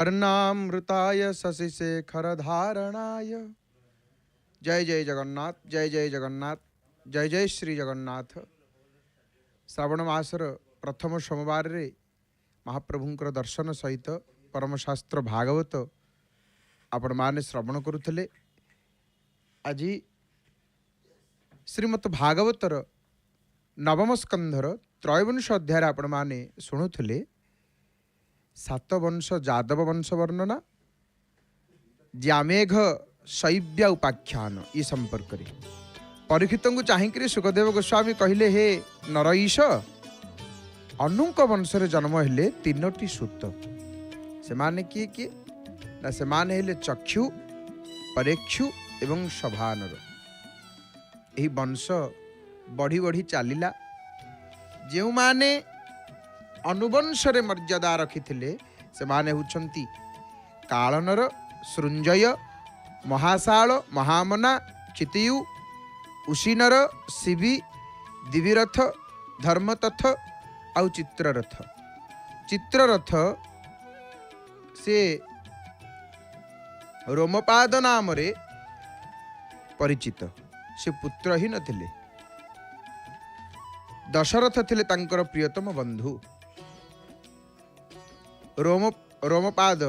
अर्णामृताय शशिशेखर धारणाय। जय जय जगन्नाथ, जय जय जगन्नाथ, जय जय श्री जगन्नाथ। श्रावण मासर प्रथम सोमवार रे महाप्रभुंकर दर्शन सहित परमशास्त्र भागवत आपण माने श्रवण करुले। आज श्रीमद भागवतर नवम स्कंधर त्रयोविंश अध्याय आपण माने शुणुले। सात वंश जादव वंश वर्णना, जामेघ शैव्य उपाख्यान ये संपर्क रे परीक्षित को चाहिए सुखदेव गोस्वामी कहले, हे नरईश, अनुक वंश जन्म हेले तीनोटी सूत। से माने किए किए ना, से माने हेले चक्षु, परेक्षु एवं सभानर। यही वंश बढ़ी बढ़ी चलिला। जो माने अनुवंश रे मर्यादा रखी से माने हुचंती कालनर, सृंजय, महासाल, महामना, चितियु, उशीनर, शिवी, दिविरथ, धर्मतथ आउ चित्ररथ। चित्ररथ से रोमपाद नाम रे परिचित। से पुत्रहीन थिले। दशरथ थिले तांकर प्रियतम बंधु। रोमपाद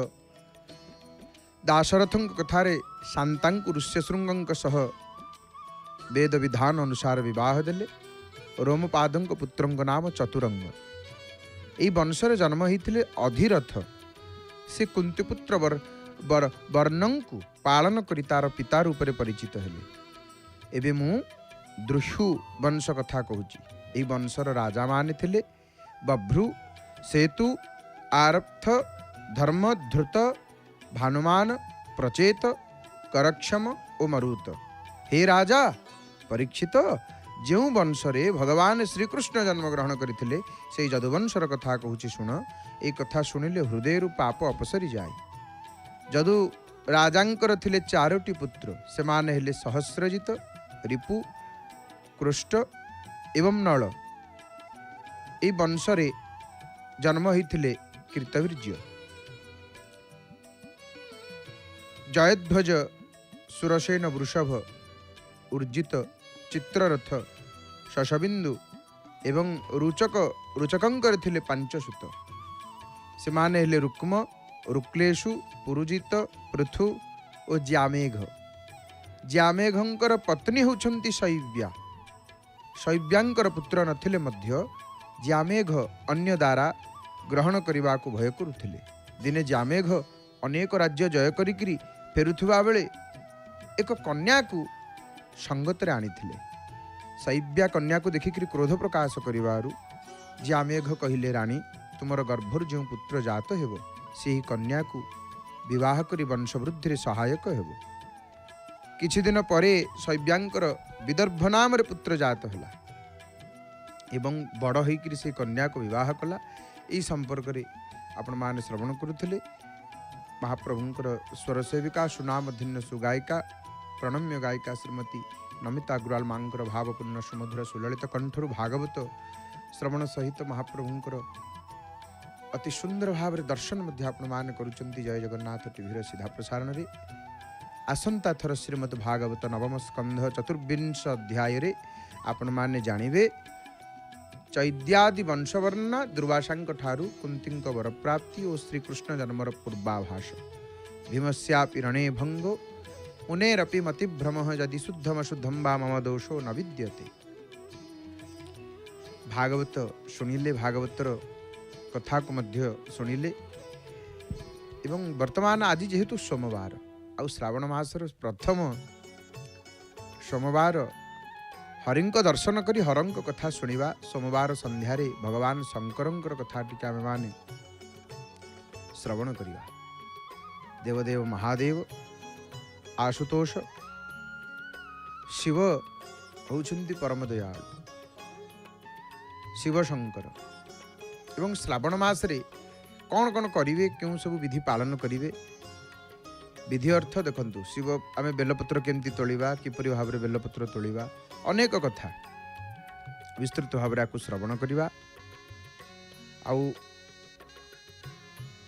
दाशरथं कथारे शांतांकु ऋष्यशृंगं सह वेद विधान अनुसार विवाह देले। रोमपादं पुत्रं नाम चतुरंग। यही वंशर जन्म होते अधिरथ। से कुंतीपुत्र वर्णंकु पालन करी तार पिता रूप में परिचित हेले। एबे मु दृशु वंश कथा कहूची। यही वंशर राजा माने थिले बभ्रु, सेतु, आरब्ध, धर्मधृत, भानुमान, प्रचेत, करक्षम और मरुत। हे राजा परीक्षित, जो वंशरे भगवान श्रीकृष्ण जन्म ग्रहण करते से जदुवंशर कथा कहूँ शुण। ये कथा शुणिले हृदय पाप अपसरी जाए। जदु राजांकर थिले चारोटी पुत्र। से माने हेले सहस्रजित, रिपु, कृष्ट एवं नल। ये वंशरे जन्म होते कृतवीर्य, जयध्वज, सुरसेन, वृषभ, ऊर्जित, चित्ररथ, शशबिंदु एवं रुचकंकर थिले पांचसुत। से माने हेले रुक्म, रुक्लेशु, पुरुजित, पृथु और जामेघ। जामेघंकर पत्नी होछंती शैव्या। शैव्यांकर पुत्र नथिले मध्य जामेघ अन्य द्वारा ग्रहण करने को भय करुथिले। दिने जामेघ अनेक राज्य जय करिकरी फेरुथुवा बेले एक कन्या को संगत रे आनिथिले। शैव्या कन्या को देखिक क्रोध प्रकाश करिवारु जामेघ कहिले, रानी तुमर गर्भर जो पुत्र जात हेबो से ही कन्या को विवाह करी वंशवृद्धि रे सहायक हेबो। किछि दिन परे शैव्यांकर विदर्भ नाम रे पुत्र जात होला एवं बड़ होइकरी से कन्या को विवाह कला। यही संपर्क रे आपण माने श्रवण करुथिले। महाप्रभुंकर स्वर सेविका सुनामधन्य सुगायिका प्रणम्य गायिका श्रीमती नमिता अग्रवाल मांकर भावपूर्ण सुमधुर सुललित कंठरु भागवत श्रवण सहित महाप्रभुंकर अति सुंदर भाव दर्शन मध्य आपण माने करुचंती। जय जगन्नाथ टीवी सीधा प्रसारण रे आसंता थर श्रीमद भागवत नवम स्कंध चतुर्विंश अध्याय रे आपण माने जानिबे चैद्यादि वंशवर्णना, दुर्वासांक ठारू कुंतींक वर प्राप्ति और श्रीकृष्ण जन्मर पूर्वाभास। भीमस्यापि रणे भंगो मुनेरपि मतिभ्रमः यदि शुद्धम शुद्धम वा मम दोषो न विद्यते। भागवत शुणिले, भागवतर कथा को मध्य शुणिले। एवं वर्तमान आज जेहेतु सोमवार आ श्रावण मासर प्रथम सोमवार हरिंक दर्शन करी हरंक कथा शुणिबा। सोमवार संध्यारे भगवान शंकरंकर कथा टिके आमे माने श्रवण करिबा। देवदेव महादेव आशुतोष शिव होउछन्ति परम दयालु शिव शंकर। एवं श्रावण मास रे कौन कौन करिवे, क्यों सब विधि पालन करिवे। विधि अर्थ देखंतु, शिव आमे बेलपत्र केमती तोलिबा, किपरि भाबरे बेलपत्र तोलिबा, अनेक कथा विस्तृत भाव श्रवण करवा।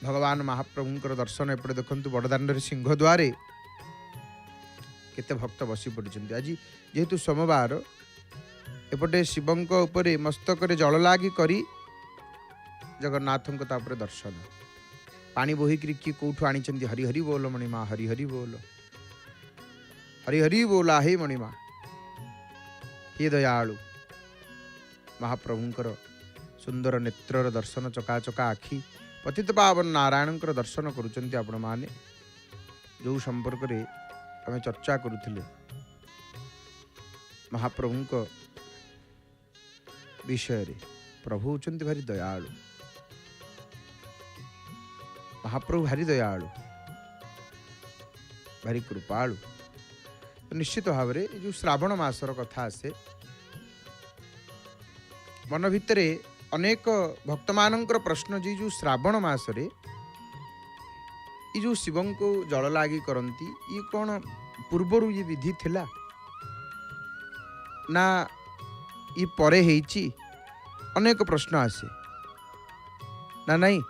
भगवान महाप्रभुंकर दर्शन एपटे देखंतु बड़दाण्ड सिंहद्वारे केते भक्त बसी पड़िछन्ति। आज जेहेतु सोमवार एपटे शिवंक उपरे मस्तक जल लागी करी जगन्नाथ तापर दर्शन पानी बोहिकी किए कौठू आनी हरि हरि बोल मणिमा हरि हरि बोल हरि हरि बोला हे मणिमा। हे दयालु महाप्रभुंकर सुंदर नेत्रर दर्शन चकाचका आखि पतित पावन नारायणकर दर्शन करुचंती आपण माने जो संपर्क रे आम चर्चा करुथिले महाप्रभुंक विषय रे। प्रभु होचंती भारी दयालु, महाप्रभु भारी दयालु भारी कृपालु। तो निश्चित भाव में जो श्रावण मासर कथा आसे मन भितरे अनेक भक्त मानकर प्रश्न जी जो श्रावण मासरे ये जो शिवं को जल लागी करती ये कौन पूर्वर ये विधि थिला ना ये परे हेची अनेक प्रश्न आसे ना नहीं।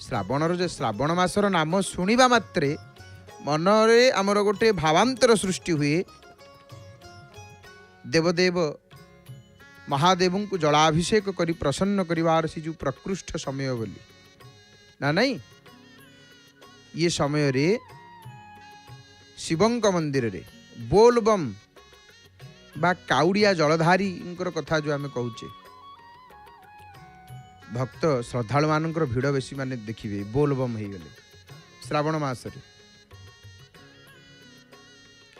श्रावणर जो श्रावण मासर नाम शुणिबा मात्रे मनरे आमर गोटे भावांतर सृष्टि हुए देवदेव महादेव को जलाभिषेक करी प्रसन्न करिवार से जो प्रकृष्ट समय बोली ना नहीं। ये समय रे शिवंक मंदिर रे बोलबम बा काउड़िया जलधारी कथा जो आम कहूचे भक्त श्रद्धालु मानकर भिड़ बेसी माने देखिए बोलबम हो गले श्रावण मासरे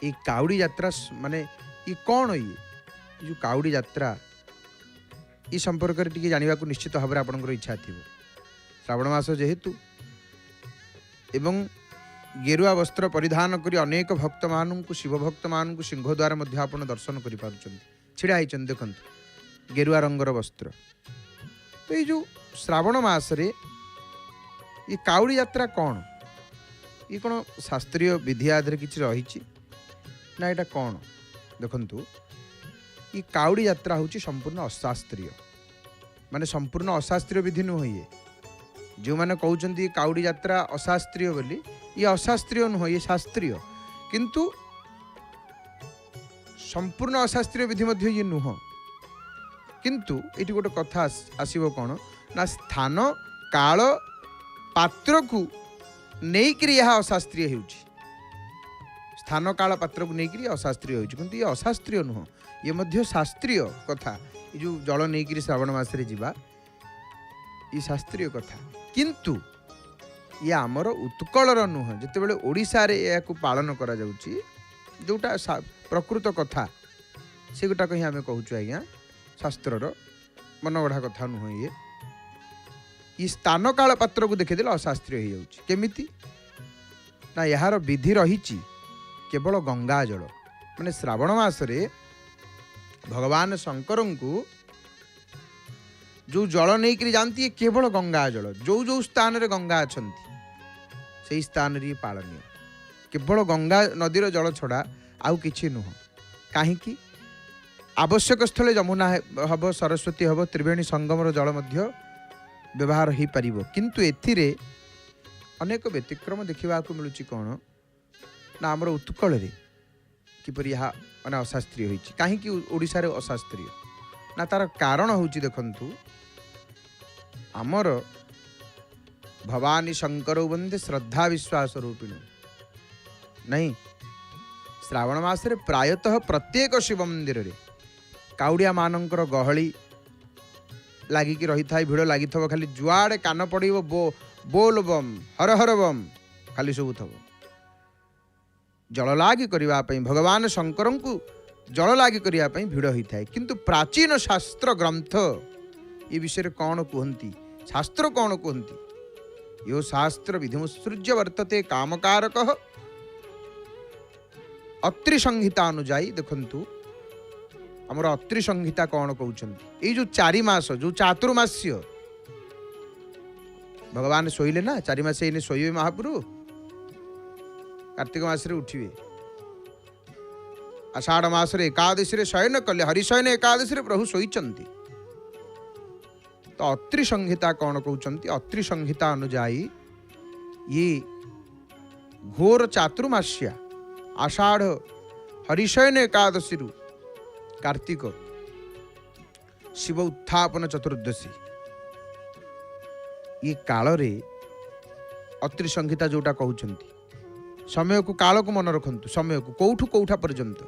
ये काउड़ी यात्रा माने ये कौन ये जो काउड़ी यात्रा ये संपर्क में टी जाना निश्चित भाव में आपंकर इच्छा थी। श्रावण मास जेहेतु एवं गेरुआ वस्त्र परिधान करी अनेक भक्त मानू शिव भक्त मानू सिंहद्वार आप दर्शन करा देखु गेरुआ रंगर वस्त्र। तो ये जो श्रावण मासरे ये काउड़ी यात्रा कौन ये कौन शास्त्रीय विधि आधार किसी रही ना यहाँ कौन देखु ये काउड़ी यात्रा हूँ संपूर्ण अशास्त्रीय माने संपूर्ण अशास्त्रीय विधि नुह ये जो मैंने कहते काउड़ी यात्रा अशास्त्रीय बोली ये अशास्त्रीय नुह ये शास्त्रीय किंतु संपूर्ण अशास्त्रीय विधि मध्य ये नुह किंतु ये गोटे कथा आसब कौन ना स्थान काल पात्र को लेकिन यह अशास्त्रीय हो स्थान काल पात्र को लेकिन अशास्त्रीय हो ये अशास्त्रीय नुह ये मध्य शास्त्रीय कथा ये जो जल नहीं श्रावण मासरे जीवा ये शास्त्रीय कथा किंतु ये आमर उत्कलर नुह जिते बड़े ओडिशा रे या पालन करा जाउची जोटा प्रकृत कथा से गोटा कहीं आम कहूँ आज्ञा शास्त्रर मनगढ़ा कथा नुह ये स्थान काल पात्र को देखीदे अशास्त्रीय हो जाउची केमिति ना यार विधि रही केवल गंगा जल माने श्रावण मासरे भगवान शंकर को जो जल नहीं जानती है केवल गंगा जल जो जो स्थान रे गंगा अच्छा से स्थान रे पालनीय केवल गंगा नदीर जल छड़ा आउ किछि नुह कहीं आवश्यक स्थले यमुना हम सरस्वती हम त्रिवेणी संगमर जल मध्य व्यवहार हो पारिबो किंतु एथिरे अनेक व्यतिक्रम देखा मिलूँ कौन ना आमर उत्कल रे किपरि यह माने अशास्त्रीय होइछि कहीं ओडिशा रे अशास्त्रीय ना तार कारण होउछि देखंतु आमर भवानी शंकर वंदे श्रद्धा विश्वास रूपिण नहीं श्रावण मास रे प्रायतः प्रत्येक शिव मंदिर रे काउड़िया मानकर गहली लागिकी रही था भिड़ लगी खाली जुआड़े कान पड़ो बोल बम हर हर बम खाली सब थब जल लागी करने भगवान शंकर को जल लागी करने भिड़ होता है किंतु प्राचीन शास्त्र ग्रंथ ये विषय कौन कहती शास्त्र कौन कहती यो शास्त्र विधिमुत्सृज्य वर्तते कामकारक अत्रि संहिता अनुजाई देखंतु आमर अत्रि संहिता कौन कहते ये जो 4 मास जो चातुर्मास्य भगवान शोइले ना 4 मास इने शोइबे महाप्रभु कार्तिक मास उठिबे आषाढ़ मास एकादशी शयन कले हरिशयन एकादशी प्रभु शोइचंती तो अत्रि संहिता कौन कहते? अत्रि संहिता अनुजाई ये घोर चातुर्मास्या आषाढ़ हरिशयन एकादशी कार्तिक शिव उत्थापन चतुर्दशी ये काल रे अत्रि संहिता जोटा कहते समय को काल को मन रखु समय को कौठू कौठा पर्यंत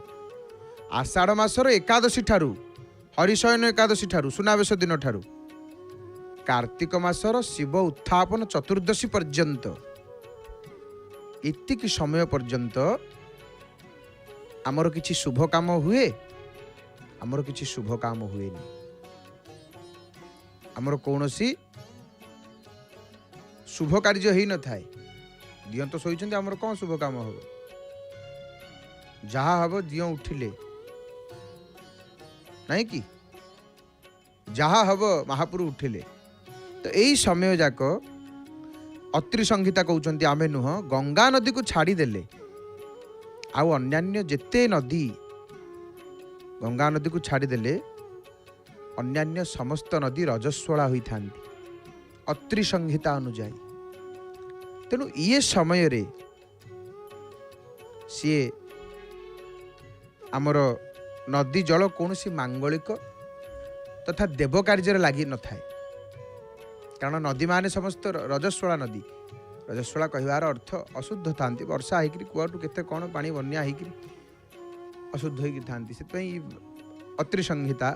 आषाढ़ मासर एकादशी ठारू हरिशयन एकादशी ठारू सुनावेश दिन ठारू कार्तिक मासर शिव उत्थापन चतुर्दशी पर्यंत एतिक समय पर्यंत आमर किछि शुभ काम हुए? आमर किछि शुभ काम हुए नहीं। आमर कौनसी शुभ कार्य ही न थाए। दिय तो शोइछन्ति आमर कौन शुभ काम हो? जहा हब दिय उठिले नहीं कि जहा हब महापुरु उठिले। तो यही समय जाक अत्रि संहिता कहते आमे नुह गंगा नदी को छाड़ी देले आउ अन्यान्य जेते नदी गंगा नदी को छाड़ी देले अन्यान्य समस्त नदी रजस्वला होई थांती अत्रि संहिता अनुजाई। तेणु ये समय रे सी आमर नदी जल कौन सी मांगलिक तथा देव कार्य लगी न थाए। कारण नदी माने समस्त रजस्वला नदी रजस्वला कहवार अर्थ अशुद्ध था वर्षा होकर कुआटू केते कौन पानी बन्या होकर अशुद्ध होकर था से अत्रि संहिता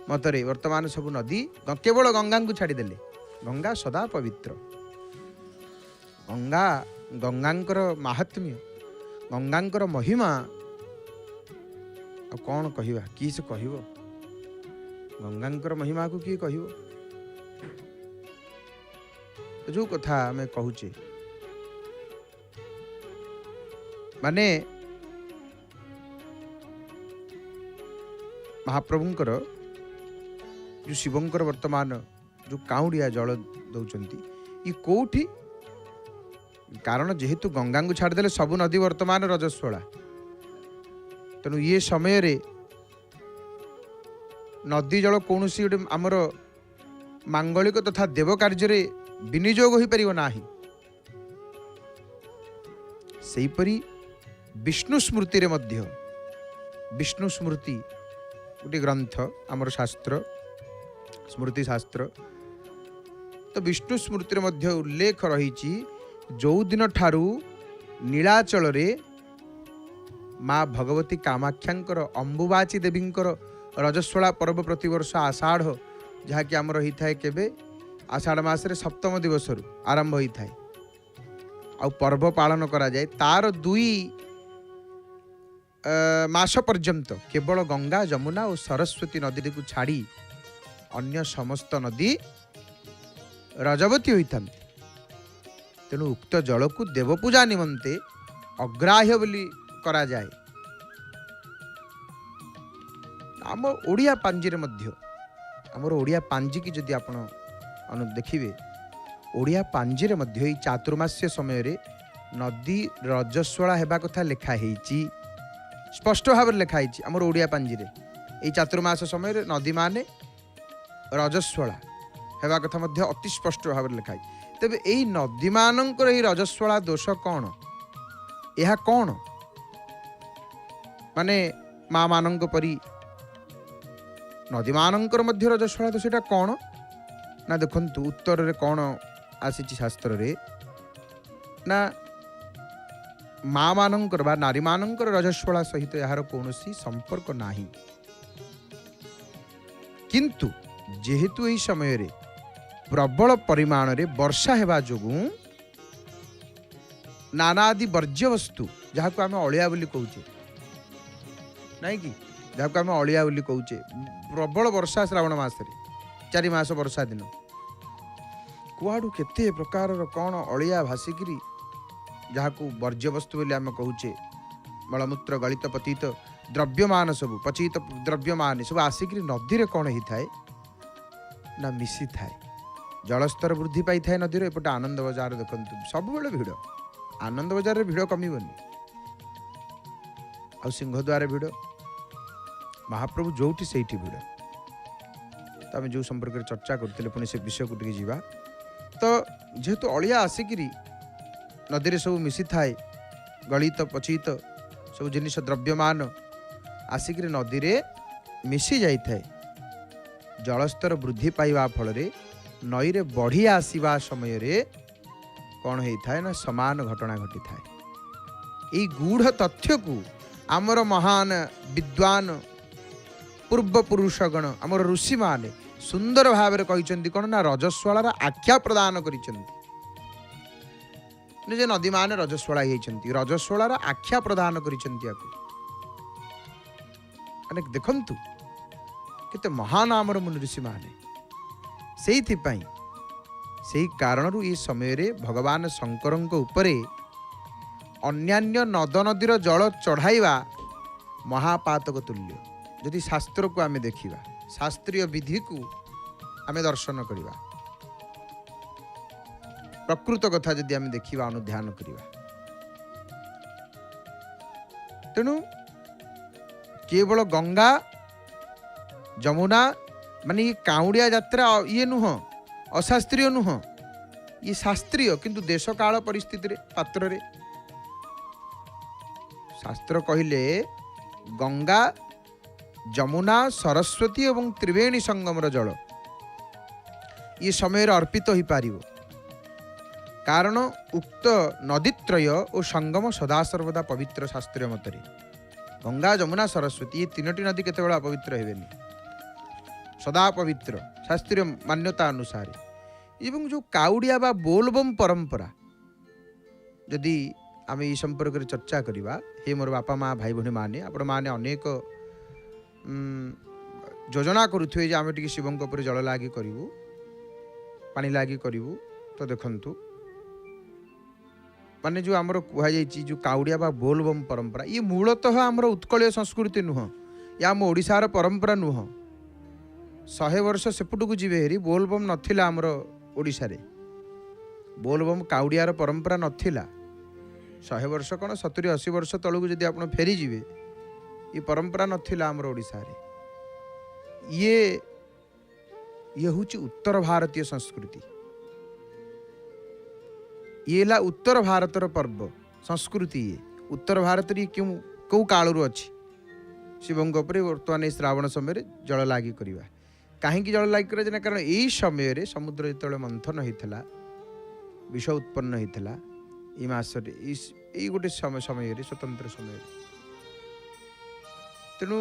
मतरे वर्तमान सब नदी केवल गंगा को छाड़देले। गंगा सदा पवित्र। गंगा गंगांकर महात्म्य गंगांकर महिमा कौन कहवा कि से कह गंगांकर महिमा को किए कह जो कथा आम कहूचे माने महाप्रभुंकर जो शिवंकर वर्तमान जो काउड़िया जल दौरान ये कौटी कारण जेहेतु गंगा को छाड़देले सबु नदी वर्तमान रजस्वला। तेणु ये समय रे नदी जल कौन सी गोटे आमर मांगलिक तथा देव कार्य विनियोग हो पार ना। सेहीपरि विष्णु स्मृति रे मध्य विष्णु स्मृति गोटे ग्रंथ आमर शास्त्र स्मृति शास्त्र तो विष्णु स्मृति रे मध्य उल्लेख रही जो दिन ठारू नीलाचल रे माँ भगवती कामाख्यांकर अंबुबाची देवींकर रजस्वला पर्व प्रतिवर्ष आषाढ़ जहाँकि आमर होता है केबे आषाढ़ मासरे सप्तम दिवस आरंभ होता है आउ पर्व पालन करा जाए तार 2 मास पर्यंत केवल गंगा जमुना और सरस्वती नदी को छाड़ी अन्य समस्त नदी रजवती होता। तेणु उक्त जल को देवपूजा निमंते अग्राह्य बोली करा जाए। आम ओडिया पांजी रे मध्य आमर ओडिया पांजी की जदि आपण देखिए ओडिया पांजी रे मध्य ई चातुर्मास्य समय रे नदी रजस्वला हेबा कथा लेखा हेची स्पष्ट भाव लेखा हेची। आमर ओडिया पांजी रे ई चातुर्मास समय रे नदी माने रजस्वला हेबा कथा मध्य अति स्पष्ट भाव लेखा हेची। तेबे एई नदी मानकर एई रजस्वला दोष कौन? यह कौन माने माँ मानंक परी नदी मानंकर मध्य रजस्वला दोष एटा कौन ना देखंतु उत्तर रे कौन आसी शास्त्र रे ना माँ मानंकर बा नारी मानंकर रजस्वला सहित यार कौनसी संपर्क नाही। किंतु जेहेतु एई समय रे प्रबल परिमाण रे वर्षा हेबा जोगु नानादि वर्ज्य वस्तु जहाँ को आम अलिया बोली कहूचे नहीं कि जहाँ को आम अलिया बोली कहूचे प्रबल वर्षा श्रावण मासरे 4 मास वर्षा दिन कुआडू केते प्रकार कौन अलिया भासिकी जहाँ को वर्ज्य वस्तु बोली आम कहूचे मलमूत्र गलित पतित द्रव्यमान सब पचित द्रव्यमान सब आसिक नदी रे कौन ही थाए ना मिसी थाए जलस्तर वृद्धि पाई थाए नदी एपटे आनंद बजार देखंतु सब बेले भिड़ आनंद बजार रे भिड़ कमिबनी आ सिंहद्वार भिड़ महाप्रभु जोठी सेठी भिड़ तो आम जो संपर्क में चर्चा करते पुणी से विषय को टी जा तो जेहेतु अलिया आसिकी नदी में सब मिसी थाए गलित पचित सब जिनिस द्रव्यमान आसिक नदी में मिसी जाए जलस्तर वृद्धि पाइबा फल नई रे बढ़ी आसवा समय कौन होता है ना समान घटना घटी थाए। यही गूढ़ तथ्य को आमर महान विद्वान पूर्वपुरुषगण आमर ऋषि माने सुंदर भाव में कहते कौन ना रजस्वलार आख्या प्रदान कर नदी मान रजस्वला होती रजस्वलार आख्या प्रदान कर देखु केते महान आमर मुनि ऋषि माने से कारण ये समय रे भगवान शंकर उपरे अन्यान्य नद नदीर जल चढ़ाइबा महापातक तुल्य। यदि शास्त्र को आमे देखिबा शास्त्रीय विधि को आमे दर्शन करिबा प्रकृत कथा जदि आमे देखिबा अनुध्यान करिबा तेणु केवल गंगा जमुना माने ये काउड़िया यात्रा ये नुह अशास्त्रीय नुह ये शास्त्रीय किंतु देश काल परिस्थिति पात्र रे शास्त्र कहले गंगा जमुना सरस्वती एवं त्रिवेणी संगमर जल ये समय अर्पित हो पार कारण उक्त नदीत्रय और संगम सदा सर्वदा पवित्र शास्त्रीय मतरे गंगा जमुना सरस्वती ये तीनोटी नदी केते अपवित्र हेबेनी सदा पवित्र शास्त्रीय मान्यता अनुसार एवं जो काउड़िया बा बोलबम परंपरा यदि आम ये संपर्क में चर्चा करवा हे मोर बापा माँ भाई भौणी माने आपण माने अनेक योजना करुवे जे आम टी शिवों पर जल लागी करूँ पानी लागी करूँ तो देखु माने जो आमर कहुई जो काउड़िया बा बोलबम परंपरा ये मूलतः आमर उत्कलीय संस्कृति नुह या आम ओडिशार परंपरा नुह 100 वर्ष सेपटू जी हेरी बोलबम नथिला आमर ओडिशा रे बोलबम काउड़ियार परंपरा नथिला 100 वर्ष कौन 70-80 वर्ष तलू जदि आप फेरी जी ये परंपरा नथिला आमर ओडिशा रे ये हूँ उत्तर भारतीय संस्कृति ये ला उत्तर भारतर पर्व संस्कृति ये उत्तर भारत क्यों कौ कालू अच्छी शिवों बर्तमान श्रावण समय जल लागी करवा कहीं जल लागी कर कारण यही समय रे समुद्र जो मंथन होता विष उत्पन्न होता ये मसरे यही गोटे समय स्वतंत्र समय तेणु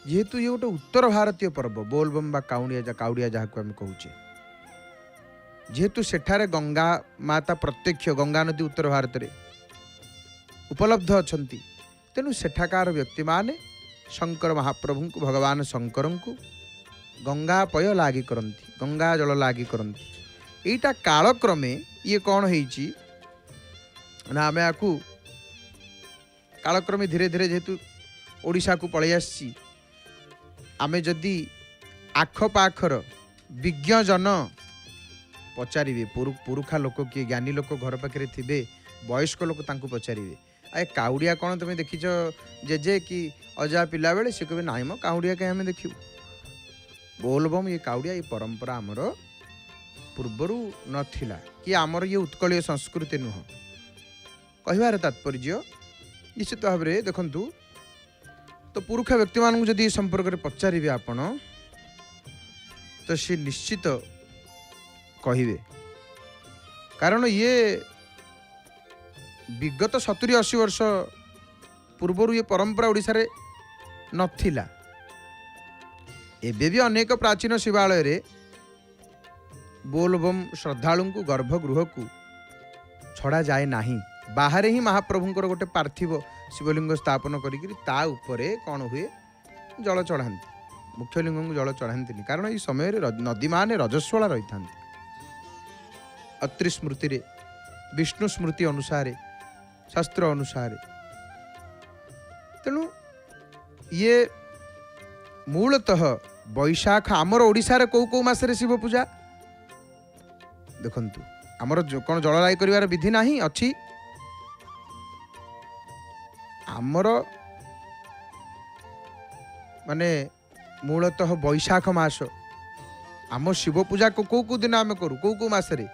जेहेतु ये गोटे उत्तर भारतीय पर्व बोलबम बा काउड़िया जहाँ को आम कहूचे जेहेतु सेठारे गंगा माता प्रत्यक्ष गंगा नदी उत्तर भारत में उपलब्ध अच्छा तेणु सेठाकार व्यक्ति माने शंकर महाप्रभु को भगवान शंकर को गंगा पय लागी करती गंगा जल लागी करती यहीटा कालक्रमे ये कौन होईची ना आम या कालक्रमे धीरे धीरे जेहेतु ओडिशा को पलि आसी आमे जदि आखपाखर विज्ञ जन पचारे पुरुखा लोक किए ज्ञानी लोक घर पाखे थे वयस्क लोक पचारे आए काउड़िया कौन तुम देखीच जेजे कि अजा पिला बेले सी कहे नाई मो काउड़िया कहीं आम देखू बोलबम ये काउड़िया ये परंपरा आमर पूर्वर नथिला कि आमर ये उत्कलीय संस्कृति नुह कहबार तात्पर्य निश्चित भाव में देखु तो पुरुखा व्यक्ति मान जदि संपर्क में पचारे आपण तो सी निश्चित कहिबे कारण ये विगत 70-80 वर्ष पूर्वर ये परंपरा ओडिशा रे नथिला एबे भी अनेक प्राचीन शिवालय रे बोलबम श्रद्धालु को गर्भगृह को छड़ा जाए नाही बाहर ही महाप्रभुंकर गोटे पार्थिव शिवलिंग स्थापन करी ता उपरे कौन हुए जल चढ़ाती मुख्य लिंग को जल चढ़ाती कारण ये समय नदी माने रजस्वला रही था अत्रि स्मृति रे विष्णु स्मृति अनुसार शास्त्र अनुसार तेणु ये मूलतः बैशाख आमर ओडिशा रे कौ कौ मासरे शिव पूजा देखंतु आमर कौन जललाई करिवार विधि नाही अछि आमर माने मूलतः बैशाख मास आम शिव पूजा को कौ दिन आम करूँ कौ मसरे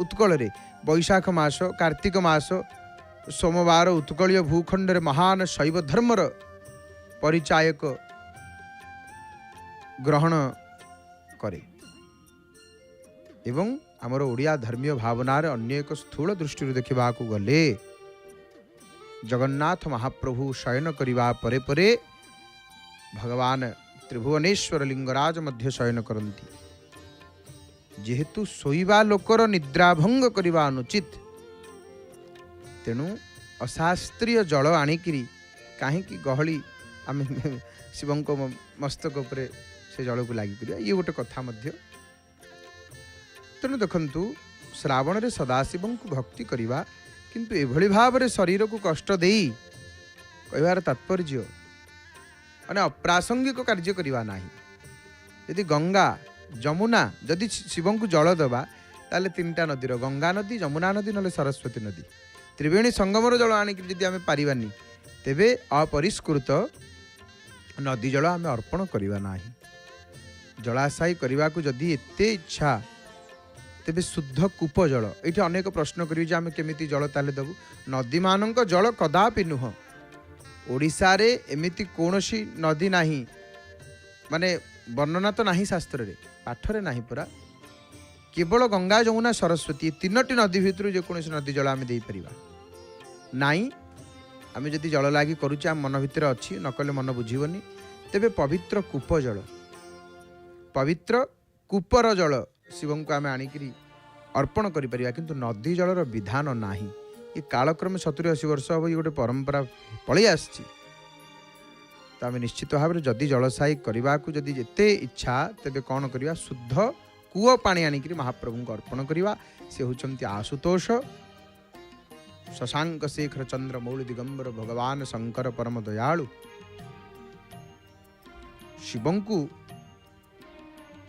उत्कल बैशाख मास कार्तिक मास सोमवार उत्कलीय भूखंड महान शैव धर्मर परिचायक ग्रहण करे एवं आमर ओडिया धर्मीय भावनार अन्य एक स्थूल दृष्टि देखा गले जगन्नाथ महाप्रभु शयन करने परे परे भगवान त्रिभुवनेश्वर लिंगराज मध्य शयन करती जेहेतु शोइबा लोकर निद्राभंग करने अनुचित तेणु अशास्त्रीय जल आणिकी कहीं गहली आम शिव मस्तक उपरे से जल को लगी ये गोटे कथा मध्य तेणु देखु श्रावण रे सदाशिव को भक्ति करवा किंतु एभली भाव रे शरीर को कष्ट देई कहवार तात्पर्य माने अप्रासंगिक कार्य करवा नाही यदि गंगा जमुना जदि शिव को जल देवा ताले तीनटा नदीर गंगा नदी जमुना नदी ना सरस्वती नदी त्रिवेणी संगमर जल आणिक जदि आम पारिबानी तेबे अपरिष्कृत नदी जल आम अर्पण करवा नाही जलाशय करने को जदि एते इच्छा तेबे शुद्ध कूप जल ये अनेक प्रश्न करें आम केमी जल ताले देवु नदी मान जल कदापि नुह ओडिशा रे एमिति कौनसी नदी नाही माने वर्णना तो नाही शास्त्र रे पाठरे नाही पुरा केवल गंगा जमुना सरस्वती तीनोटी नदी भितर जेकोसी नदी जल आम दे परिबा नाई आम जदि जल लागी करुचे आम मन भितर अच्छी नकले मन बुझीबनी तेबे पवित्र कूप जल पवित्र कूपर जल शिव को आम आणिकी अर्पण कर किंतु नदी जलर विधान नाही ये कालक्रमे 70-80 वर्ष हम ये गोटे परंपरा पलि आसी तो आम निश्चित भाव में जदि जलसायी करने को जदि एते इच्छा तेबे कौन करवा शुद्ध कूओ पानी आणिकी महाप्रभु को अर्पण करवा से होचंती आशुतोष शशांक शेखर चंद्र मौली दिगंबर भगवान शंकर परम दयालु शिव को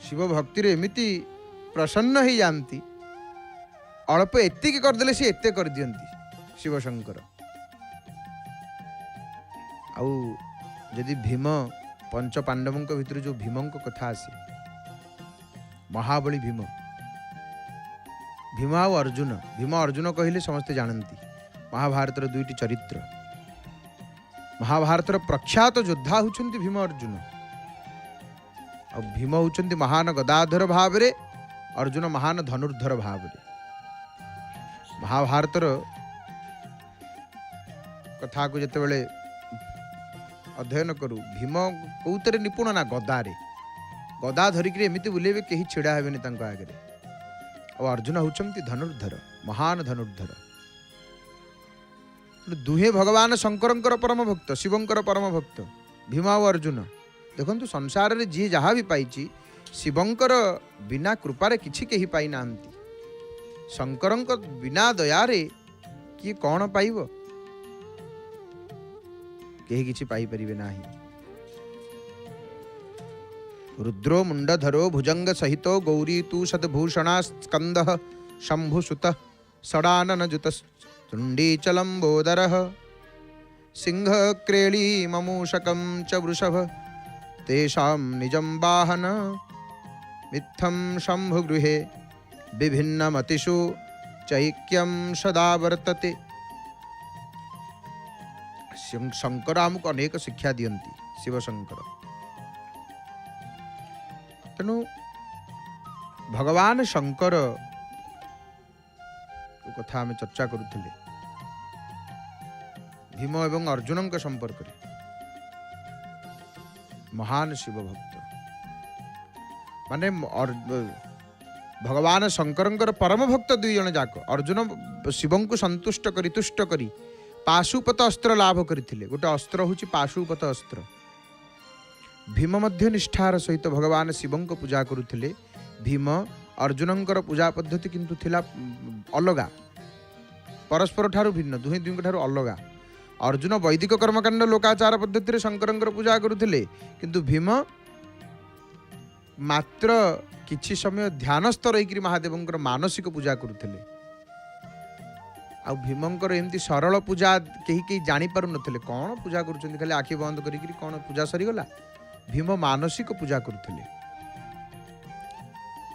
शिव भक्ति रे एमिति प्रसन्न ही जानती अल्प एतिक करदे सी एते कर दियंती शिव शंकर आउ जदि भीम पंच पांडवों भितर जो भीम कथा आसे महाबली भीम भीम आउ भीम अर्जुन कहले समस्ते जानती महाभारत दुईटी चरित्र महाभारत प्रख्यात योद्धा होउछंती भीम अर्जुन आ भीम होउछंती महान गदाधर भाव रे अर्जुन महान धनुर्धर भाव रे महाभारत कथा को जिते अध्ययन करूँ भीम कौतरे निपुण ना गदारे गदा धरिक एमती बुलेबे कहीं छिड़ा हेबेनि तांको आगे और अर्जुन होउछंती धनुर्धर महान धनुर्धर दुहे भगवान शंकरंकर परम भक्त शिवंकर परम भक्त भीम और अर्जुन देखंतु संसार रे जी जहाँ भी पाइछि शिवंकर बिना कृपारे किछि केही पाई नांती शंकरंक बिना दयारे किए कौन पाइब केही किछि पाई परिबे नाही रुद्रो मुंडधरो भुजंग सहितो गौरी तु सद्भूषणा स्कंद शंभुसुत षडानन जुत तुंडीचलंबोदर सिंह क्रेली ममूषकं च वृषभ तेषां निजं वाहन मित्थं शंभुगृहे विभिन्नमतिषु चैक्यं सदा वर्तते। शंकर आमको अनेक शिक्षा दियंती शिव शंकर तेणु भगवान शंकर कथा आम चर्चा करुले भीम एवं अर्जुन संपर्क महान शिव भक्त माने भगवान शंकर परम भक्त दुई जन जाक अर्जुन शिव को संतुष्ट करी तुष्ट करी पाशुपत अस्त्र लाभ करथिले गोटे अस्त्र होची पाशुपत अस्त्र भीम मध्य निष्ठार सहित भगवान शिव को पूजा करुथिले भीम अर्जुनंकर पूजा पद्धति किंतु थिला अलगा परस्पर ठारू भिन्न दुहे दुई ठारू अलगा अर्जुन वैदिक कर्मकांड लोकाचार पद्धति शंकरंकर पूजा करुथिले किंतु भीम मात्र किछि समय ध्यानस्थ रही महादेवंकर मानसिक पूजा करुथिले आ भीमंकर एमती सरल पूजा कहीं कहीं जानी पारु नथिले कौन पूजा करुछंती खाली आखि बंद करी कौन पूजा सरीगला भीम मानसिक पूजा करुले।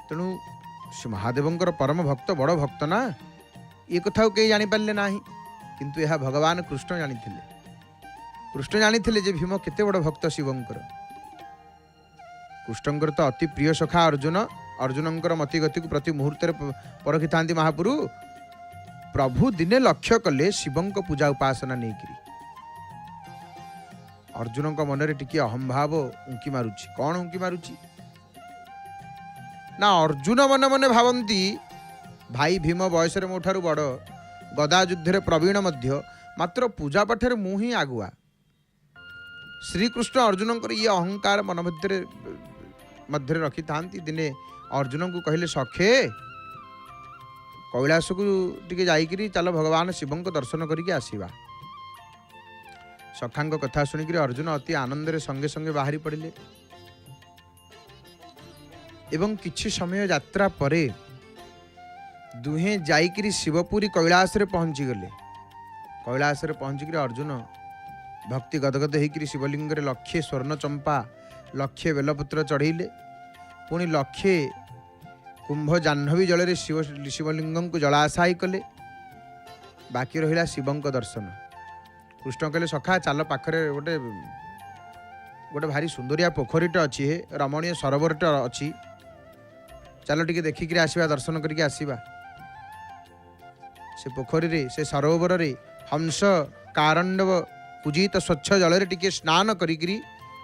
तेणु से महादेवंकर परम भक्त बड़ भक्त ना, ये कथा कहीं जापारे ना, किंतु यह भगवान कृष्ण जानी। कृष्ण जानी जे भीम केते बड़ भक्त शिवंकर। कृष्णंकर तो अति प्रिय सखा अर्जुन। अर्जुनंकर मति गति को प्रति मुहूर्त परखि था महापुरु। प्रभु दिने लक्ष्य कले शिवं पूजा उपासना नहीं करी। अर्जुन मनरे टिके अहंभाव उंकी मारुची। कौन उंकी मारुची ना, अर्जुन मन मन भावती भाई भीम बयस मो ठारू बड़, गदा युद्ध प्रवीण मध्य, मात्र पूजा पाठर मु ही आगुआ। श्रीकृष्ण अर्जुन ये अहंकार मन मध्य रखि था। दिने अर्जुन को कहले सखे कैलाश को टिके जाइकरी चलो भगवान शिवं को दर्शन करके आसीबा। सखांग कथा शुणिक अर्जुन अति आनंद संगे संगे बाहरी पड़े। एवं किछि समय यात्रा परे दुहे जाइकरी शिवपुरी कैलाश रे पहुंची गले। कैलाश रे पहुंचिक अर्जुन भक्ति गदगद होकर शिवलिंग लक्षे स्वर्ण चंपा, लक्षे बेलपत्र चढ़ेले, पुणी लक्षे कुंभ जाह्नवी जल शिवलिंग को जलाशायी कले। बाकी रहा शिवं दर्शन। कृष्ण कहले सखा चाल पाखरे गोटे गोटे भारी सुंदरिया पोखरीटे अच्छी, रमणीय सरोवरटे अच्छी, चलो टिके देखिक आसवा, दर्शन करके आसवा। से पोखरी रे से सरोवर रे हंस कारंडव पूजित स्वच्छ जल टिके स्नान करी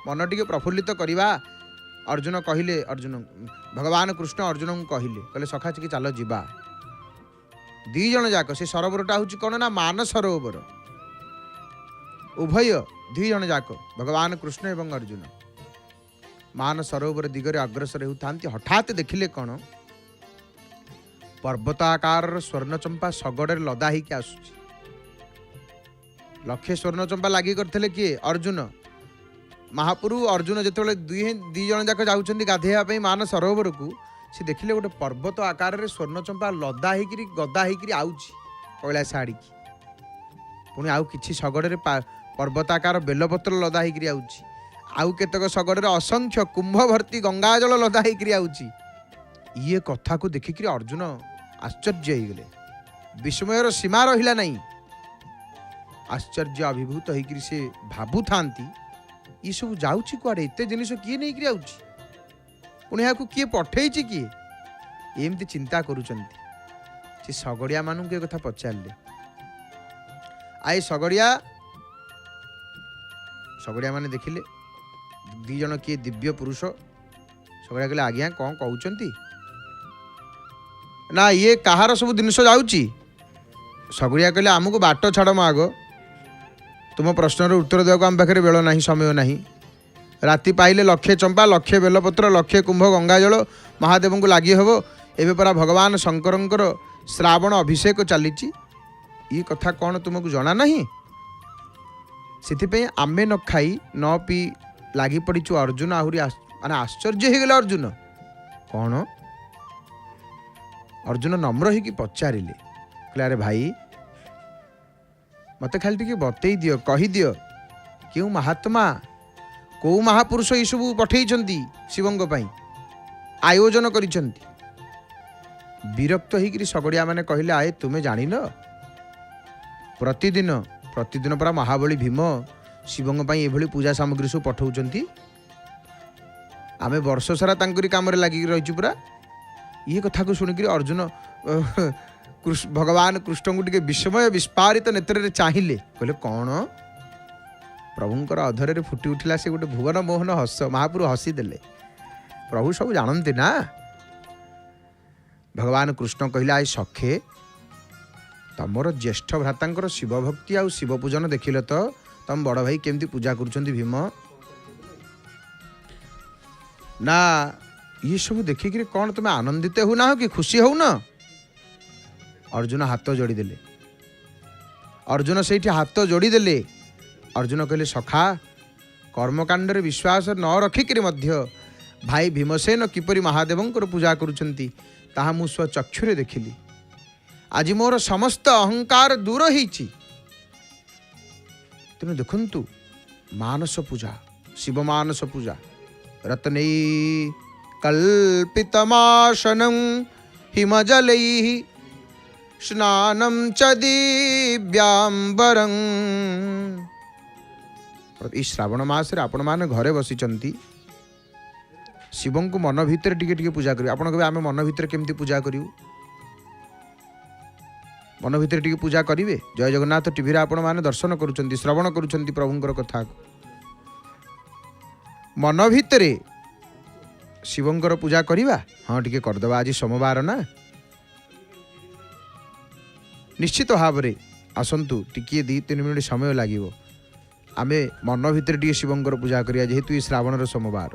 मन टिके प्रफुल्लित करवा। अर्जुन कहले, अर्जुन भगवान कृष्ण अर्जुन को कहले सखा चिकी चल जीवा। दी जन जाक से सरोवरटा हूँ कौन ना मान सरोवर। उभय दी जन जाक भगवान कृष्ण एवं अर्जुन मान सरोवर दिगरे अग्रसर होता। हठात देखिले कौन पर्वताकार स्वर्ण चंपा शगड़े लदा ही आसुची। लक्षे स्वर्ण चंपा लगी करते किए अर्जुन। महापुरु अर्जुन जिते दी जन जाक जाऊँच गाधेवाई मान सरोवर को, सी देखिले गोटे पर्वत आकार रे स्वर्ण चंपा लदा होकर गदा होकर आउची कैलाश आड़िकी। पुणी आउ किछि शगड़े पर्वताकार बेलपत्र लदा होकर आउची। आउ केतक शगड़े असंख्य कुंभ भर्ती गंगा जल लदा होकर आउची। ये कथा को देखिक अर्जुन आश्चर्य हो गले। विस्मयर सीमा रहिला नहीं। आश्चर्य अभिभूत होकर से भाबु थांती ये सब जाउची कुआडे, एते जिनिस किए नहीं करी आउची, पुणी यहाँ किए पठेइची किए, एमती चिंता करुचंती। से सगड़िया मानू के कथा पचारे। आए सगड़िया माने देखिले दी जन किए दिव्य पुरुष। सगड़िया कहले आज्ञा कौन कहउचंती ना, ये कहार सब जिनिस जाउची। सगड़िया कहले आमको बाट छाड़ आग, तुम प्रश्नर उत्तर देवा आम पाखे बेल ना, समय ना। राति पाइले लक्षे चंपा, लक्षे बेलपत्र, लक्षे कुंभ गंगा जल महादेव को लगी हे। एवं परा भगवान शंकरंकर श्रावण अभिषेक चली। ये कथा कौन तुमको जना नहीं? से आमे न खाई न पी लगी पड़ीचु। अर्जुन आहरी माने आश्चर्य हो गला। अर्जुन कौन? अर्जुन नम्र हो पचारे कहले अरे भाई मत खाली टे बतई दियो, कही दियो क्यों महात्मा कौ महापुरुष ये सब पठे शिवंग आयोजन कर। विरक्त होकर सगड़िया माने कहले आए तुम्हें जान न प्रतिदिन प्रतिदिन परा महाबली भीम शिवंग ये पूजा सामग्री सब पठाउछंती। आमे वर्ष सारा तांकरी काम लगी रही पूरा। ये कथा को शुणिक अर्जुन भगवान कृष्ण को टिके विस्मय विस्फारित नेत्र चाहिए। कहले कौन? प्रभुंकर अधर फुटी उठिला से गोटे भुवन मोहन हस। महापुरु हसी देले। प्रभु सब जानते ना। भगवान कृष्ण कहले आई सखे तमर ज्येष्ठ भ्रातांकर शिव भक्ति आ शिव पूजन देखिल तो तम बड़ भाई केमती पूजा करुछंती भीम ना। ये सब देखिक कौन तुम आनंदित हो ना हो कि खुशी हो ना? अर्जुन हाथ जोड़ी देले। अर्जुन से हाथ जोड़ी देले। अर्जुन कहले सखा कर्मकांड रे विश्वास न रखिक भाई भीमसेन किपरि महादेवंकर पूजा करुछंती ताहा मु स्वचक्षुरे देखिली। आज मोर समस्त अहंकार दूर होईची। तेणु देखंतु मानस पूजा, शिव मानस पूजा रत्नै कल्पितमासनं हिमजलैः स्नानं च दिव्याम्बरं। ई श्रावण मास आपण मैंने घरे बसी शिव को मन भितर टिके पूजा करें। आप आम मन भितर केमती पूजा करूँ, मन भितर टिके पूजा करेंगे। जय जगन्नाथ टीवी आपण मैंने दर्शन करुँच, श्रवण करुँच प्रभुंर कथा। मन भितर शिवंकर पूजा करवा। हाँ टिके करदे, आज सोमवार ना, निश्चित भाव में आसतु टिके 2-3 मिनट समय लगे। आमे मन भितर टिके शिवंकर पूजा करिया, जेहेतु ये श्रावण सोमवार।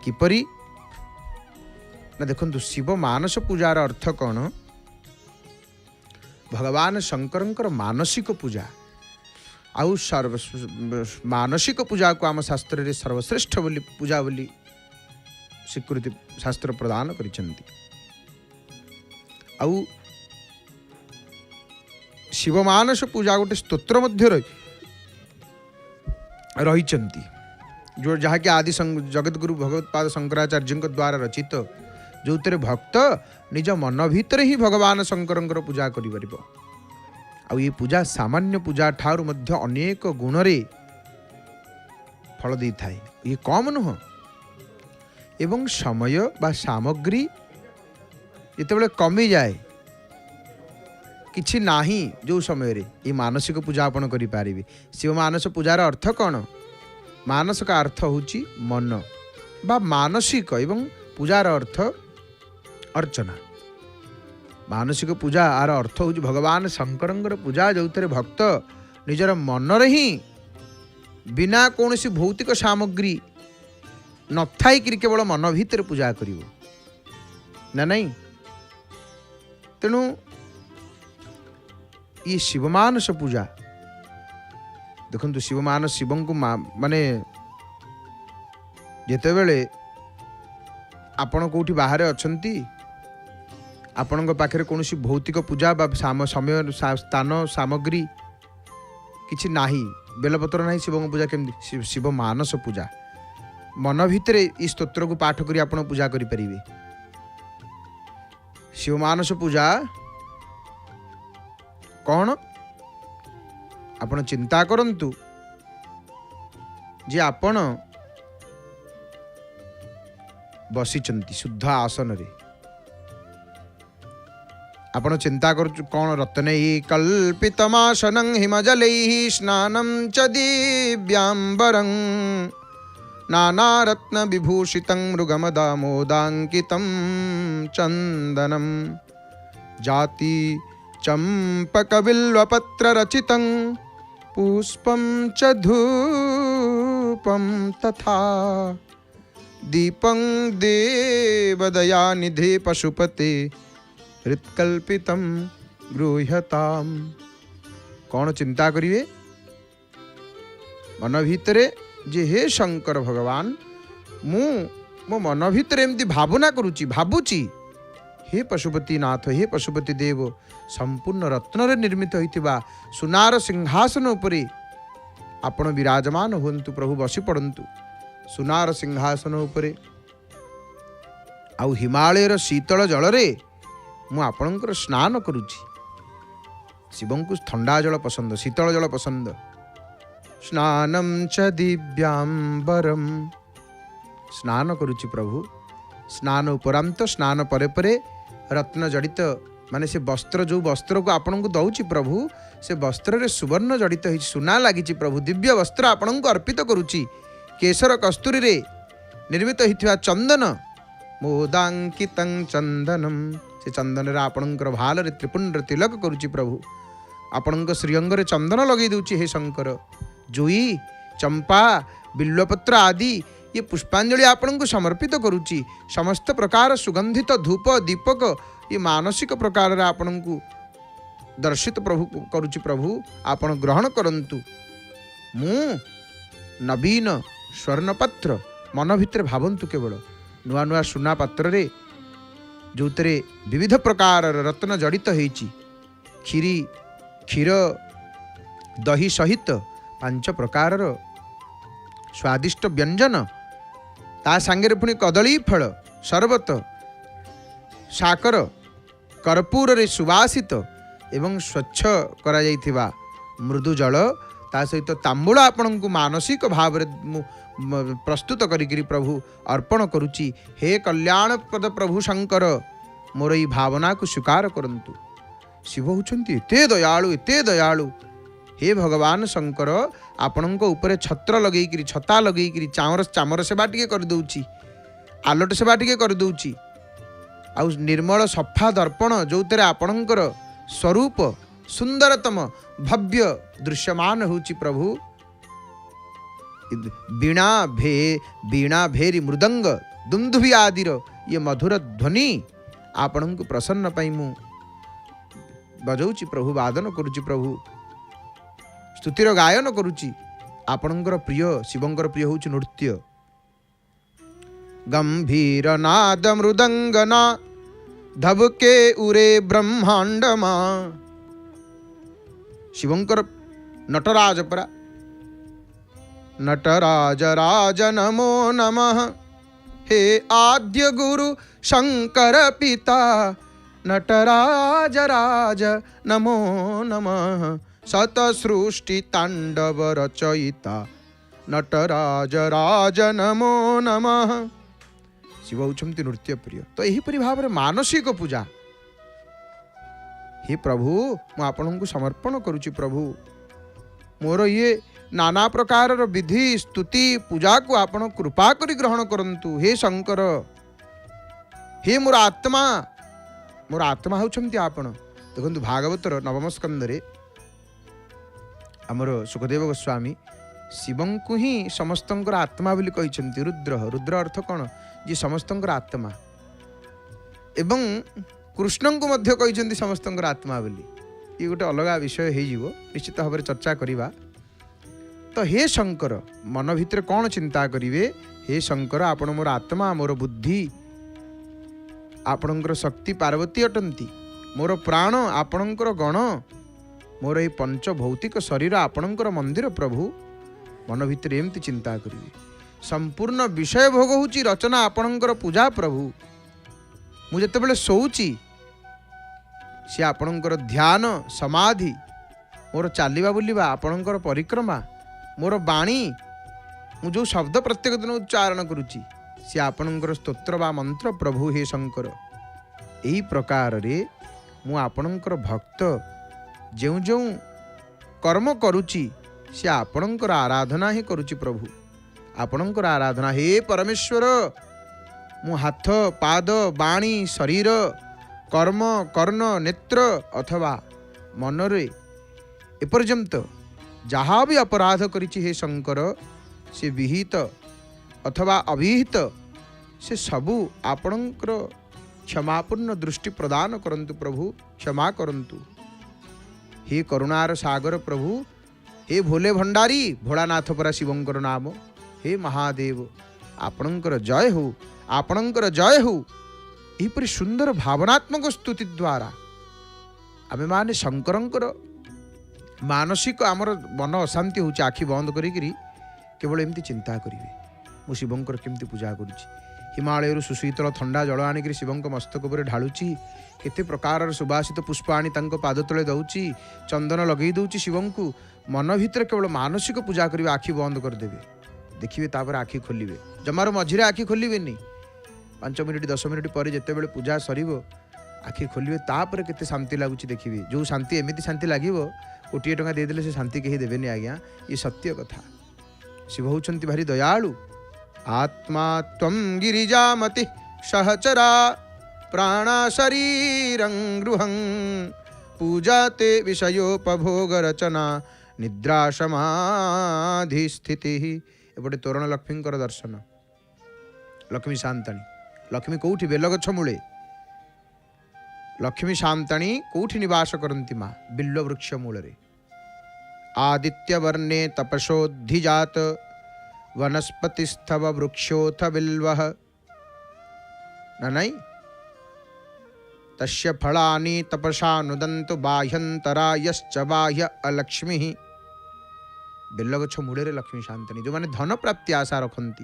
किपरि ना देखंतु, शिव मानस पूजार अर्थ कौन? भगवान शंकरंकर मानसिक पूजा। आउ मानसिक पूजा को आम शास्त्र रे सर्वश्रेष्ठ बोली पूजा बोली स्वीकृति शास्त्र प्रदान करिसेंती। आउ शिव मानस पूजा गोटे स्तोत्र मध्य रही जो जहाँकि आदि जगतगुरु भगवत्पाद शंकराचार्य द्वारा रचित, जो भक्त निज मन भितर ही भगवान शंकरंकर पूजा करिपर। आ ये पूजा सामान्य पूजा ठारू मध्य अनेक गुण रे फल दी थाए। ये कम नुह। एवं समय बा सामग्री जितेबाला कमी जाए किछि नाही, जो समय रे ये मानसिक पूजा आपण करि पारिबे। शिव मानस पूजार अर्थ कौन? मानस का अर्थ होची मन बा मानसिक, एवं पूजार अर्थ अर्चना। मानसिक पूजा आर अर्थ होची भगवान शंकरंकर पूजा, जो भक्त निजर मन रे ही बिना कौन सी भौतिक सामग्री न थाई केवल मन भीतर पूजा करिवो ना नहीं। तेणु ये शिवमानस पूजा देखंतु, शिवमानस शिवं को माने जेतेबेले आपण कोठी बाहर अछंती, आपण पाखे कौन भौतिक पूजा बा समय स्थान सामग्री किछि नाही, बेलपत्र नाही, शिव पूजा केमती? शिव मानस पूजा। मन भितर ई स्तोत्र को पाठ करी आपण पूजा करि परिबे। शिव मानस पूजा कौन? आपण चिंता करंतु जे आपण बसिचंती शुद्ध आसन रे, आपण चिंता कर कौन? रत्नैः कल्पितमासनं हिमजलैः स्नानं च दिव्याम्बरं नानारत्न विभूषितं मृगमदामोदाङ्कितं चन्दनं जाति चम्पकबिल्वपत्ररचितं पुष्पं च धूपं तथा दीपं देवदयानिधे पशुपते हृत्कल्पितं गृह्यताम्। कौन चिंता करिवे? मन भितरे जे हे शंकर भगवान, मो मन भितर एमती भावना करुची, भाबुची, हे पशुपति नाथ, हे पशुपति देव, संपूर्ण रत्न निर्मित होइतिबा सुनार सिंहासन उपरे आपण विराजमान हुंतु। प्रभु बसी पड़ंतु सुनार सिंहासन उपरे। आउ हिमालयर शीतल जल रे मु आपणकर स्नान करुची। शिवं को ठंडा जल पसंद, शीतल जल पसंद। स्नानं च दिव्यांबरम, स्नान करुची प्रभु। स्नान उपरांत स्नान परे परे रत्न जड़ित माने से वस्त्र, जो वस्त्र को आपन को दउची प्रभु, से वस्त्र रे सुवर्ण जड़ित होई सुना लागिची प्रभु। दिव्य वस्त्र आपन को अर्पित करुची। केसर कस्तूरी रे निर्मित होइथिबा चंदन, मोदांकितं चंदनम, से चंदन रे आपणकर भाल रे त्रिपुंड तिलक करुची प्रभु। आपणक श्रीअंग रे चंदन लगे दउची हे शंकर। जुई, चंपा, बिल्वपत्र आदि ये पुष्पांजलि आपन को समर्पित करुची। समस्त प्रकार सुगंधित धूप दीपक ये मानसिक प्रकार आपन को दर्शित प्रभु करुची। प्रभु आपन ग्रहण करंतु। मु नवीन स्वर्णपत्र मन भितर भावंतु। केवल नुआ नुआ सुना पात्र रे जोतरे विविध प्रकार रत्न जड़ित होइची। खीरी क्षीर दही सहित 5 प्रकार स्वादिष्ट व्यंजन ता सांगे पुणी कदली फल शरबत साकर कर्पूर रे सुवासित एवं स्वच्छ करा जाइथिबा मृदु जल ता सहित तांबूल आपण को मानसिक भाव प्रस्तुत करी प्रभु अर्पण करुची। हे कल्याणप्रद प्रभु शंकर मोर ई भावना को स्वीकार करंतु। शिव होचंती एते दयालु हे भगवान शंकर आपण ऊपर छत्र लगेकरी छता लगेकरी चामर सेवा टिके कर दउची आलोट सेवा टिके कर दउची आ निर्मल सफा दर्पण जो आपणकर स्वरूप सुंदरतम भव्य दृश्यमान होची प्रभु। वीणा भेरी मृदंग दुंदुभि आदिर ये मधुर ध्वनि आपण को प्रसन्न पाई मु बजाऊची प्रभु वादन करुची प्रभु स्तुतिर गायन करुची। आपणकर प्रिय शिवंकर प्रिय होची नृत्य गंभीर नाद मृदंगना धबके उरे ब्रह्मांड मा। शिवंकर नटराज परा नटराज राज नमो नमः हे आद्य गुरु शंकर पिता नटराज राज नमो नमः सत सृष्टि तांडव रचयिता नटराज राज नमो नमः। शिव होचंती नृत्य प्रिय। तो यहीपरि भाव मानसिक पूजा हे प्रभु मु आपन को समर्पण करुची प्रभु मोर ये नाना प्रकार विधि स्तुति पूजा को आपण कृपा करी ग्रहण करंतु। हे शंकर हे मोर आत्मा होचंती आपण। देखंतु भागवतर नवम स्कंदरे आमर सुखदेव गोस्वामी शिवं को ही समस्तंकर आत्मा बोली कहिसंती। रुद्र अर्थ कौन जी समस्तंकर आत्मा एवं कृष्ण को मध्य कहिसंती समस्तंकर आत्मा बोली। ये गोटे अलग विषय हो निश्चित भाव में चर्चा करवा। तो हे शंकर मन भितर कौन चिंता करिवे हे शंकर आपण मोर आत्मा मोर बुद्धि आपणकर शक्ति पार्वती अटंती मोर प्राण आपणकर गण मोर ये पंच भौतिक शरीर आपणकर मंदिर प्रभु मन भितर एमती चिंता करिवे। संपूर्ण विषय भोग होची रचना आपणकर पूजा प्रभु मु जेतेबेले सोउची से आपणकर ध्यान समाधि मोर चालिबा बुलिबा आपणकर परिक्रमा मोर बाणी मु जो शब्द प्रत्येक दिन उच्चारण करुची से आपणकर स्तोत्र बा मंत्र प्रभु हे शंकर। यही प्रकार रे मु आपणकर भक्त जो जो कर्म करुची से आपणकर आराधना ही करुची प्रभु आपणकर आराधना। हे परमेश्वर मु हाथ पाद बाणी शरीर कर्म कर्ण नेत्र अथवा मनरे एपर्यंत जहाँ भी अपराध करिछि हे शंकर से विहित अथवा अविहित से सबू आपणकर क्षमापूर्ण दृष्टि प्रदान करंतु प्रभु क्षमा करंतु। हे करुणार सागर प्रभु हे भोले भंडारी भोलानाथ परा शिवंकर नाम। हे महादेव आपणकर जय हो आपणकर जय हो। यहीपरि सुंदर भावनात्मक स्तुति द्वारा आमे माने शंकरंकर मानसिक आमर मन अशांति होची आखि बंद करी केवल एमती चिंता करिवे मु शिवंकर केमती पूजा करुची। हिमालय सुशीतल ठंडा जल आनिक शिवंक मस्तक पर ढालुची केते प्रकार सुबासित पुष्प आनी तांको पाद तले दउची चंदन लगेई दउची शिवंकु मन भितर केवल मानसिक पूजा करिवे आखि बंद कर देबे देखिए तापर आखि खोलिबे जमार मझिरे आखि खोलिबेनी 5 मिनिट 10 मिनिट पर जेते बेले पूजा सरीबो आखि खोलिबे तापर केते शांति लागुची देखिबे जो शांति एमिति शांति लागिबो कोटी टंका दे देले से शांति केही देबेनी आज्ञा ये सत्य कथा। शिव होचंती भारी दयालु आत्मा त्वं गिरिजामति सहचरा प्राणा शरीरं गृहं पूजाते विषयोपभोग रचना निद्रा समाधि स्थिति। एपटे तोरण लक्ष्मी दर्शन लक्ष्मी शांताणी लक्ष्मी कौठी बेलगछ मूले लक्ष्मी शांताणी कौठी निवास करती माँ बिल्व वृक्ष मूल आदित्य वर्णे तपसोद्धिजात वनस्पतिस्थव वृक्षोथ बिल्वः नहीं तस्य फलानि तपसा नुदन्तु बाह्यन्तरायश्च बाह्य अलक्ष्मी बेलगछ मूले लक्ष्मी शांतनी जो मैंने धन प्राप्ति आशा रखती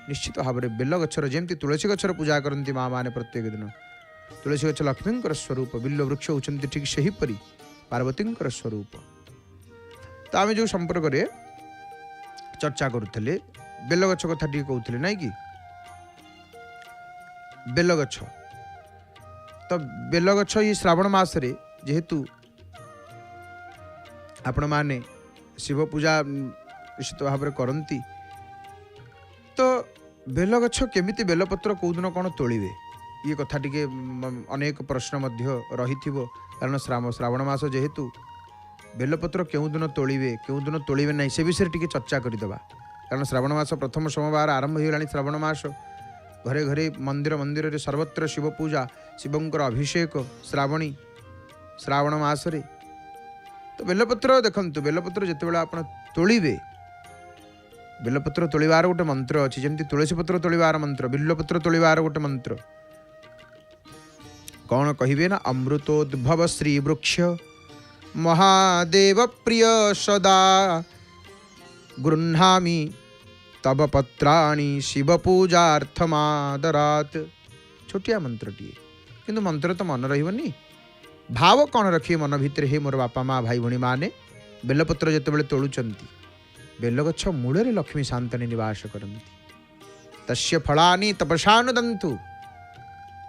निश्चित भाव में बेलगछर जमी तुलसी गछर पूजा करती माँ मैंने प्रत्येक दिन तुलसी गछ लक्ष्मी स्वरूप बिल्व वृक्ष होती ठीक से हीपरी पार्वती स्वरूप। तो आम जो संपर्क में चर्चा करुले बेलगछ कथा टी कहते ना कि बेलगछ तो बेलगछ ये श्रावण मासरे जेहेतु आपण माने शिव पूजा निश्चित भाव में करती तो बेलगछ केमिति बेलपत्र कौ दिन कौन तोड़े ये कथा टी अनेक प्रश्न रही कारण श्रावण मास जेहेतु बेलपत्र क्यों दिन तोड़े क्यों दिन तोड़े ना से विषय टी चर्चा करदे कारण श्रावण मास प्रथम सोमवार आरंभ हो श्रावण मास घरे घरे मंदिर मंदिर रे सर्वत्र शिव पूजा शिवंकर अभिषेक श्रावणी श्रावण मासरे तो बेलपत्र देखंतु बेलपत्र जितेबाला आप तोड़े बेलपत्र तोड़ार गोटे मंत्र अच्छी जमी तुलसी पत्र तोड़ार मंत्र बिल्वपत्र तोड़ार गोटे मंत्र कौन कहे ना अमृतोद्भव श्री वृक्ष महादेव प्रिय सदा गृह्णामि तब पत्राणी शिव पूजार्थमादरात छोटिया मंत्रटीए किंतु मंत्र तो मन रही भाव कौन रखिए मन भितर हे मोर बापा माँ भाई भणी माने बेलपत्र जिते तोड़ुंट बेलगछ मूल लक्ष्मी शांतनी निवास करती तस्य फलानि तपसानुदंतु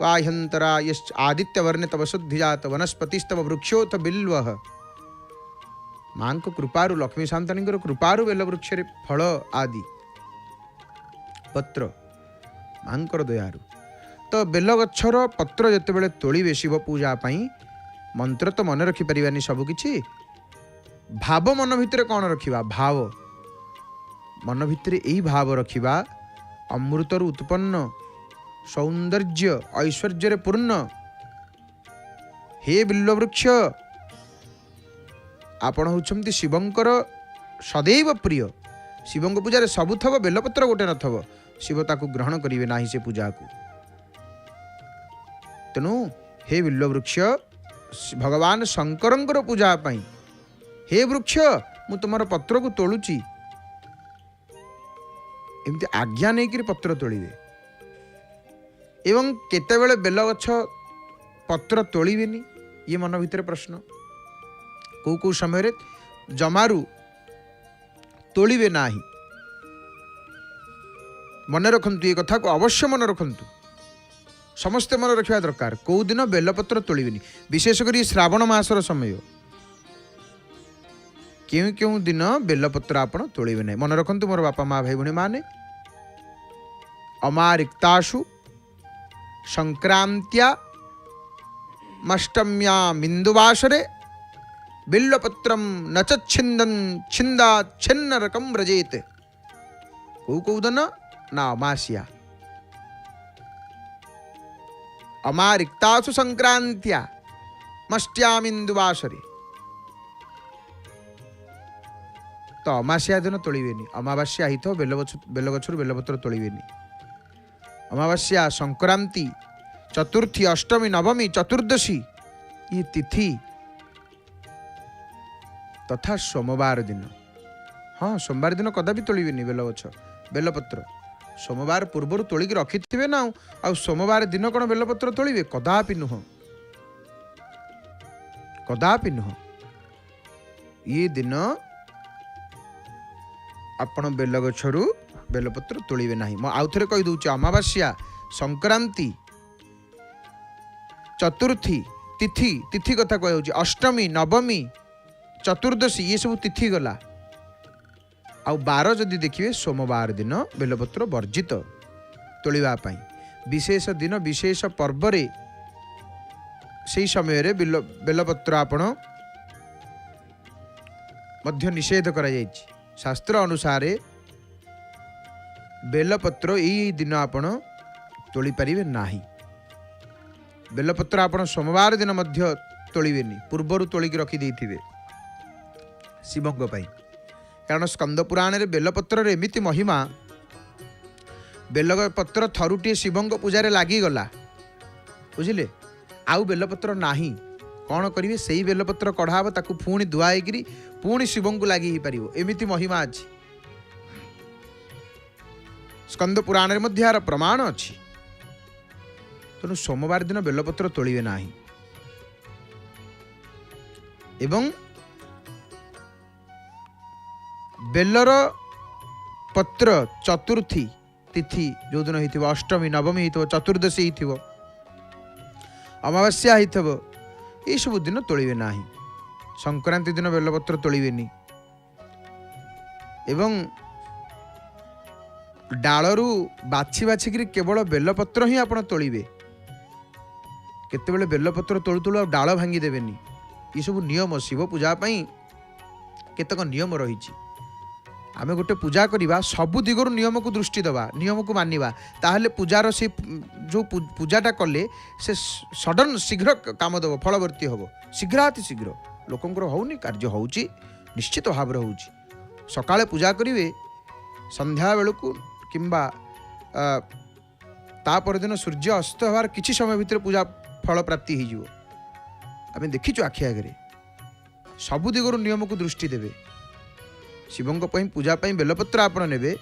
वाह्यंतरा आदित्यवर्णे तव शुद्धिजात वनस्पतिस्तव वृक्षोथ बिल्वः माँ को कृपारु लक्ष्मी शांतनी कृपारु बेलवृक्ष फल आदि पत्र माँ दयारु तो बेलगछर पत्र जिते तोड़े शिव पूजा मंत्र तो मन रखिपारानी सबकि भाव मन भितर कौन रखा भाव मन भितर यही भाव रखा अमृतर उत्पन्न सौंदर्य ऐश्वर्य पूर्ण हे बिल्ववृक्ष आपण होउछंती शिवंकर सदैव प्रिय शिवंक पूजा रे सबु थव बेलपत्र गोटे नथव शिव ताकू ग्रहण करिवे नाही से पूजा को तेणु हे बिल्ववृक्ष भगवान शंकरंकर पूजा पाई हे वृक्ष मु तुमर पत्र को तोलुची एमती आज्ञा नहीं कि पत्र तोड़े एवं केतेबेले बेलगछ पत्र तोड़ेनि ये मन भितर प्रश्न कौ कौ समय जमारू तोड़े ना मन रखंतु ये कथा को अवश्य मन रखंतु समस्ते मन रखा दरकार कौ दिन बेलपत्र तोड़ेनि विशेषकर श्रावण मासर समय क्यों क्यों दिन बेलपत्र आप तोड़े ना मन रखंतु मोर बापा माँ भाई भणी माने अमारिक्तासु संक्रांत्या मष्टम्या मिंदुवासरे बिल्वपत्रम न छिंदन छिंदा छिन्न रकम व्रजेत कौ कौदन ना अमास्या अमारिक्तासु संक्रांत्या मष्ट्यामिंदुवासरे तो अमास्या दिन तोड़ेनि अमावास्या ही तो बेलगछर बेलपत्र तोड़ेनि अमावास्या संक्रांति चतुर्थी अष्टमी नवमी चतुर्दशी ये तिथि तथा सोमवार दिन हाँ सोमवार दिन कदापि तोड़ेनि बेलगछ बेलपत्र सोमवार पूर्वर तोलिक रखि ना आ सोमवार दिन कौन बेलपत्र तोड़े कदापि नुह कदापि नुह ये दिन आपण बेलगछरू बेलपत्र तोड़े ना आउ थे कहीदे अमावास्या संक्रांति चतुर्थी तिथि तिथि कथा कह अष्टमी नवमी चतुर्दशी ये सब तिथि गला आउ बार जदि देखिए सोमवार दिन बेलपत्र वर्जित तोड़ापी विशेष दिन विशेष पर्व से समय रे बेलपत्र आपण मध्य निषेध करा जायछि शास्त्र अनुसार बेलपत्र यही दिन आपण तोली पारिबे नाही बेलपत्र आपण सोमवार दिन मध्य तोड़ेनि पूर्वर तोलिक रखी देथिबे शिवंग पाई कारण स्कंद पुराण रे बेलपत्र एमिति महिमा बेलपत्र थरुटे शिवंग पूजा रे लागी गला बुझिले आउ बेलपत्र नाही कौन करेंगे से बेलपत्र कढ़ा हम ताकू पुणी धुआ होकर पुणी शिव को लगी ही पार एमती महिमा अच्छी स्कंद पुराण में यार प्रमाण अच्छी तेणु सोमवार दिन बेलपत्र तोड़े ना एवं बेलर पत्र चतुर्थी तिथि जो दिन हो अष्टमी नवमी हो चतुर्दशी हो अमावास्या हो ये सब दिन तोड़े ना संक्रांति दिन बेलपत्र तोड़े एवं डालू बाछि बाछिक केवल बेलपत्र ही आप तोड़े केते बेलपत्र तोलू तोलू डाल भांगीदेवेनि ये सब नियम शिव पूजापी केतक नियम रही आमे गोटे पूजा करवा सबु दिगरु नियम को दृष्टि दबा नियम को मानिबा ताहले पूजार से जो पूजाटा कले से सडन शीघ्र काम दब फलवर्ती हम शीघ्राति शीघ्र लोकंकर होउनी कार्य होउची निश्चित भाव होउची सकाळे पूजा करिवे संध्या बेलू किंबा ता परदिन सूर्य अस्त हबार किछि समय भितर पूजा फल प्राप्ति हो आमे देखिचु आखि आगे सबु दिगरु नियम को दृष्टि देवे शिवंक पूजापी बेलपत्र आपण ने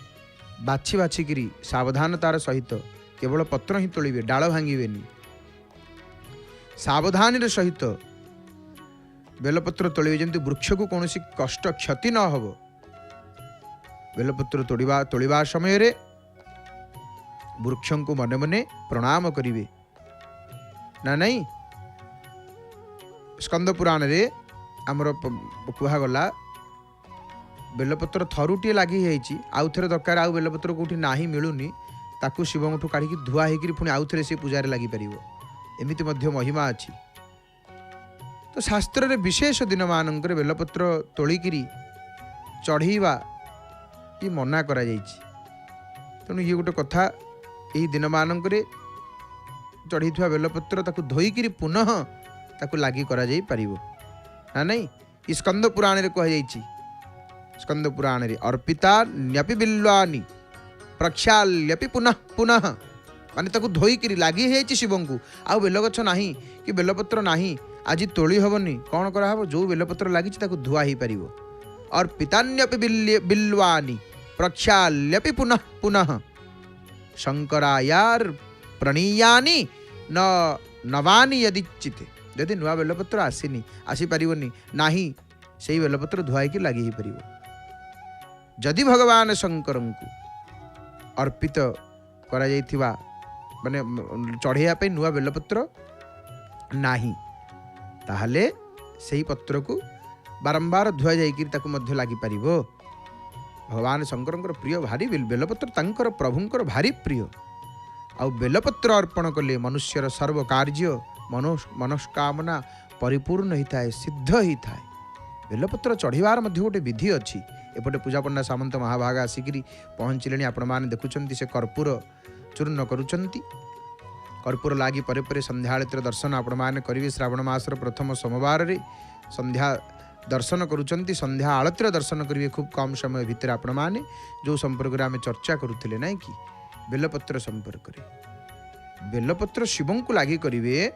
बाछि बाछिकी सावधानतार सहित केवल पत्र ही तोड़े डाल भांगेनि सावधानी सहित बेलपत्र तोड़े जमी वृक्ष को कौन कष्ट क्षति न हो बेलपत्र तोड़ा समय वृक्ष को मने मने प्रणाम करेंगे ना नहीं स्कंद पुराण रे आमर कहगला बेलपत्र थरुटे लगी आउ थे दरकार आउ बेलपत्र कौटी ना मिलूनी ताकू शिवठू काढ़ी धुआ होकर पुणी आउ थे से पूजार लगी पार एमती महिमा अच्छी तो शास्त्र रे विशेष दिन मानक बेलपत्र तोलिकी चढ़ेवा ये मना करा तेणु ये गोटे कथा यही दिन मानक चढ़ी बेलपत्र ताकू धोईकी पुनः ताकू लगी करा ना नहीं स्कंद पुराण रे कह स्कंद पुराण रे अर्पिता न्यपि बिल्वानी प्रक्षाल्यपि पुनः पुनः माने ताकू धोईकी लगी है शिव को आउ बेलगछ ना कि बेलपत्र ना आज तोली हेनी कौन कराव जो बेलपत्र लगी धुआ हो पार अर्पितान्यपि बिल्वानी प्रक्षाल्यपि पुनः पुनः शंकरायार प्रणीयानी न नवानी यदिचिते यदि नुआ बेलपत्र आसीनी आसीपारनी ना से बेलपत्र धुआई लगी ही पार जदि भगवान शंकर को अर्पित करा माने चढ़ाई नुआ बेलपत्र नाही ताहले सही पत्र को बारंबार धुआ जाकर लगी पार भगवान शंकर प्रिय भारी बेलपत्र तांकर प्रभुंकर भारी प्रिय आउ बेलपत्र अर्पण कले मनुष्यर सर्व कार्य मनस्कामना परिपूर्ण होता है सिद्ध होता है बेलपत्र चढ़ार गोटे विधि अच्छी एपटे पूजा पंडा सामंत महाभाग आसिक पहुँचले आपण मैंने देखुं से कर्पूर चूर्ण करुँच कर्पूर लगी परे परे संध्या आरती दर्शन आपण मैंने करेंगे श्रावण मासर प्रथम सोमवार रे संध्या दर्शन करुँच संध्या आरती दर्शन करेंगे खूब कम समय भितर आपण मैंने जो संपर्क आम चर्चा करुले ना कि बेलपत्र संपर्क बेलपत्र शिव को लगी करेंगे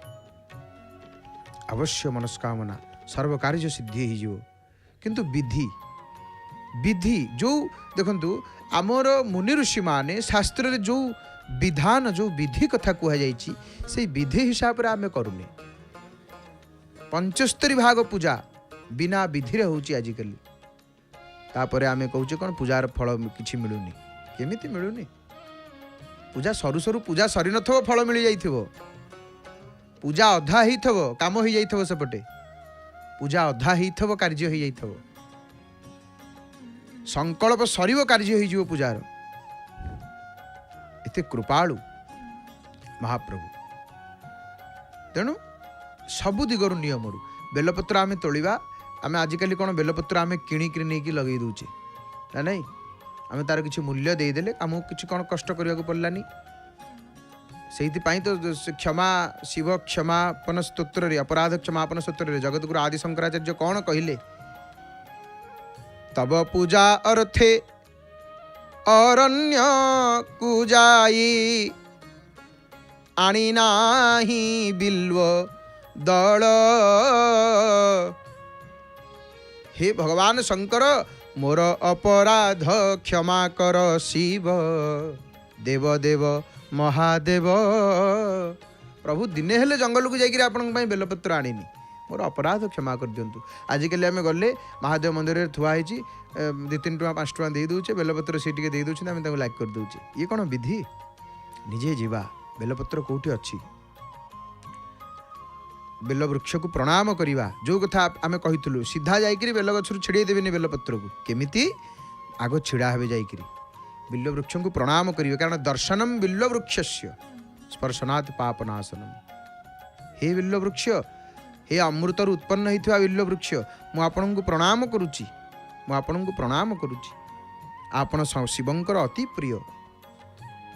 अवश्य मनस्कामना सर्व कार्य सिद्धि हो किंतु विधि विधि जो देखंतु आमर मुनि ऋषि माने शास्त्र रे जो विधान जो विधि कथा कहुई से विधि हिसाब से आम करूने 75 भाग पूजा बिना विधि होची आजिकल तापर आम कहूचे कौन पूजार फल किसी मिलूनी केमिति मिलूनी पूजा सरू सरू पूजा सरी नथो फल मिल जाइथिबो पूजा अधा ही थवो काम हो जाइथिबो सेपटे पूजा अधा ही थवो कार्य हो जाइथिबो संकल्प सरीव कार्य हो पूजार एते कृपालु महाप्रभु तेणु सबु दिगरु नियम बेलपत्र आम तोड़ा आम आजिकल कौन बेलपत्र आम किणिक नहीं लगे दूचे ना नहीं आम तार किसी मूल्य देदेले आमको किसी कौन कष्ट करने को पड़ानी से तो क्षमा शिव क्षमापन स्तोत्र अपराध क्षमापन स्तोत्र जगतगुरु आदि शंकराचार्य कौन कहले तब पूजा अर्थे अरण्य को जाई आनी नाही बिल्व दल। हे भगवान शंकर मोर अपराध क्षमा कर शिव देव देव महादेव। प्रभु दिने हेले जंगल को जाकर आपण बेलपत्र आनिनी मोर अपराध क्षमा कर दिंतु। आजिकल आम गले महादेव मंदिर थुआ है 2-3 टଙ୍କା 5 टଙ୍କା दे दूचे बेलपत्र सी टे दे दूचे आम लाइक कर दूचे। ये कौन विधि? निजे जीवा बेलपत्र कौटी अच्छी बेल वृक्ष को प्रणाम करवा। जो कथा आम कही सीधा जाकि बेल गचर छिड़े देवेनि बेलपत्र को केमिति आग छिड़ा हे जाकि बिल्ल वृक्ष को प्रणाम करेंगे। कारण दर्शनम बिल्ल वृक्ष स्पर्शनात् पापनाशनम। हे बिल्ल वृक्ष हे अमृतर उत्पन्न होता बिल्ल वृक्ष मु आपन को प्रणाम करुच्ची प्रणाम करुच्ची। आपण शिवंकर अति प्रिय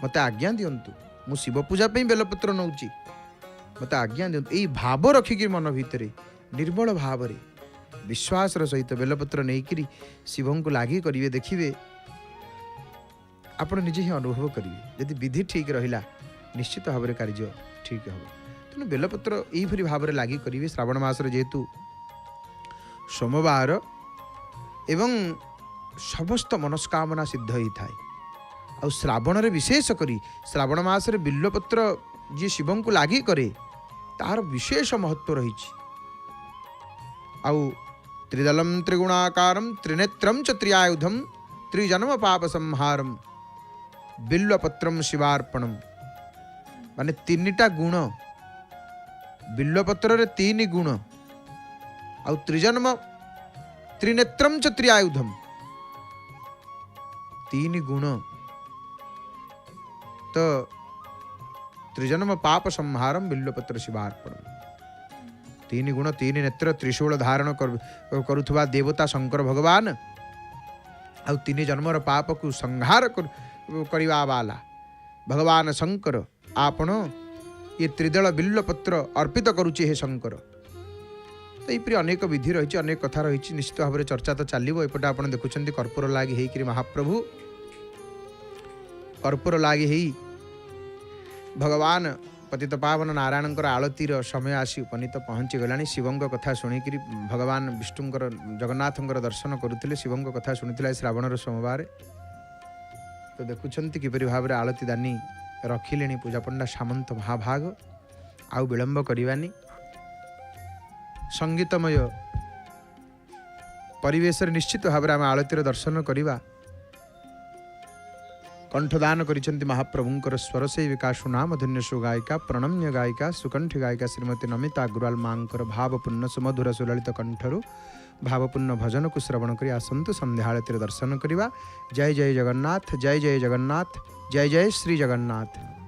मते आज्ञा दिंतु मु शिव पूजा बेलपत्र नौची मते आज्ञा दिंतु। यही भाव रखिकी मन भितर निर्बल भाव विश्वास सहित बेलपत्र नहीं शिव को लगी करेंगे। देखिए आप निजे ही अनुभव करेंगे यदि विधि ठीक रहा निश्चित भाव में कार्य ठीक हम। तेणु बेलपत्र यही भाव में लगी करेंगे। श्रावण मासर जेहेतु सोमवार एवं समस्त मनस्कामना सिद्ध होता है। आ श्रावण रे विशेष करी श्रावण मासरे बिल्वपत्र जी शिव को लगी करे तार विशेष महत्व रही। आउ त्रिदलम त्रिगुणाकारम त्रिनेत्रम च त्रियायुधम त्रिजन्म पाप संहारम बिल्वपत्रम शिवार्पणम। माने 3टा गुण बिल्वपत्र रे 3 गुण आउ त्रिजन्म त्रिनेत्रम च त्रियायुधम 3 गुण तो त्रिजन्म पाप संहारम बिल्वपत्र शिवार्पणम। 3 गुण 3 नेत्र त्रिशूल धारण करुवा देवता शंकर भगवान आउ 3 जन्मर पाप को संहार करवा वाला भगवान शंकर आपण ये त्रिदल बिल्वपत्र अर्पित करुचे हे शंकर। तो यहीपरि अनेक विधि रही अनेक कथा रही निश्चित भाव में चर्चा तो चलो। एपटे आप देखुं कर्पूर लगी होकर महाप्रभु कर्पूर लगी हो भगवान पतित पावन नारायण आलतीर समय आसी उपनीत पहुँची गलानी। शिव कथा शुणिक भगवान विष्णुंकर जगन्नाथंकर दर्शन करुले। शिव कथा शुणी श्रावण सोमवार तो देखुंत किपरि भाव में आलती दानी रखिले पूजा पंडा सामंत महाभाग। आउ विलंब करवानी संगीतमय परिवेश निश्चित भाव में आम आलतीर दर्शन करवा। कंठदान करिसेंति महाप्रभुंकर स्वर सेविका सुनाम धन्यसु गायिका प्रणम्य गायिका सुकंठ गायिका श्रीमती नमिता अग्रवाल मांकर भावपूर्ण सुमधुर सुललित कंठरु भावपूर्ण भजन को श्रवण करी आसंतु संध्या आरतीर दर्शन करवा। जय जय जगन्नाथ जय जय जगन्नाथ जय जय श्री जगन्नाथ।